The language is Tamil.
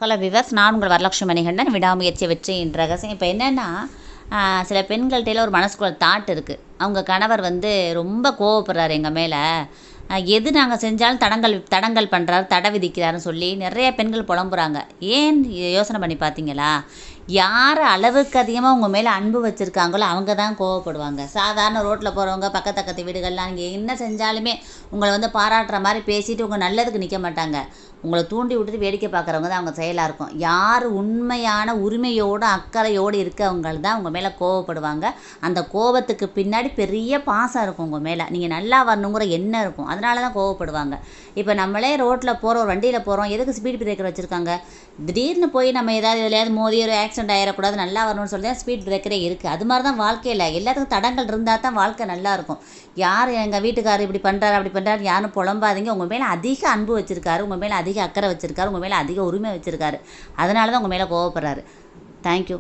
ஹலோ விவர்ஸ், நான் உங்கள் வரலட்சுமி மணிகண்டன். விடாமுயற்சி வெற்றியின் ரகசியம். இப்போ என்னென்னா, சில பெண்கள்கிட்ட ஒரு மனசுக்குள்ள தாட் இருக்குது. அவங்க கணவர் ரொம்ப கோவப்படுறாரு எங்கள் மேலே. எது நாங்கள் செஞ்சாலும் தடங்கல் பண்ணுறாரு, தடை விதிக்கிறாருன்னு சொல்லி நிறைய பெண்கள் புலம்புறாங்க. ஏன் யோசனை பண்ணி பார்த்தீங்களா? யார் அளவுக்கு அதிகமாக உங்கள் மேலே அன்பு வச்சுருக்காங்களோ அவங்க தான் கோவப்படுவாங்க. சாதாரண ரோட்டில் போகிறவங்க, பக்கத்து வீடுகள்லாம் நீங்கள் என்ன செஞ்சாலுமே உங்களை பாராட்டுற மாதிரி பேசிட்டு உங்கள் நல்லதுக்கு நிற்க மாட்டாங்க. உங்களை தூண்டி விட்டுட்டு வேடிக்கை பார்க்குறவங்க தான் அவங்க செயலாக இருக்கும். யார் உண்மையான உரிமையோடு அக்கறையோடு இருக்கவங்க தான் உங்கள் மேலே கோவப்படுவாங்க. அந்த கோபத்துக்கு பின்னாடி பெரிய பாசம் இருக்கும் உங்கள் மேலே. நீங்கள் நல்லா வரணுங்கிற எண்ணம் இருக்கும். அதனால தான் கோவப்படுவாங்க. இப்போ நம்மளே ரோட்டில் போகிறோம், ஒரு வண்டியில் போகிறோம், எதுக்கு ஸ்பீட் பிரேக்கர் வச்சுருக்காங்க? திடீர்னு போய் நம்ம எதுலையாவது மோதி ஒரு ஆக்சிடென்ட் ஆகிடக்கூடாது, நல்லா வரணும்னு சொல்லி தான் ஸ்பீட் பிரேக்கரே இருக்குது. அது மாதிரி தான் வாழ்க்கையில் எல்லாத்துக்கும் தடங்கள் இருந்தால் தான் வாழ்க்கை நல்லாயிருக்கும். யார் எங்கள் வீட்டுக்காரர் இப்படி பண்ணுறாரு அப்படி பண்ணுறாரு யாரும் புலம்பாதீங்க. உங்கள் மேலே அதிக அன்பு வச்சுருக்காரு, உங்கள் மேலே அதிக அக்கறை வச்சுருக்காரு, உங்கள் மேலே அதிக உரிமை வச்சுருக்காரு. அதனால தான் உங்கள் மேலே கோவப்படுறாரு. தேங்க்யூ.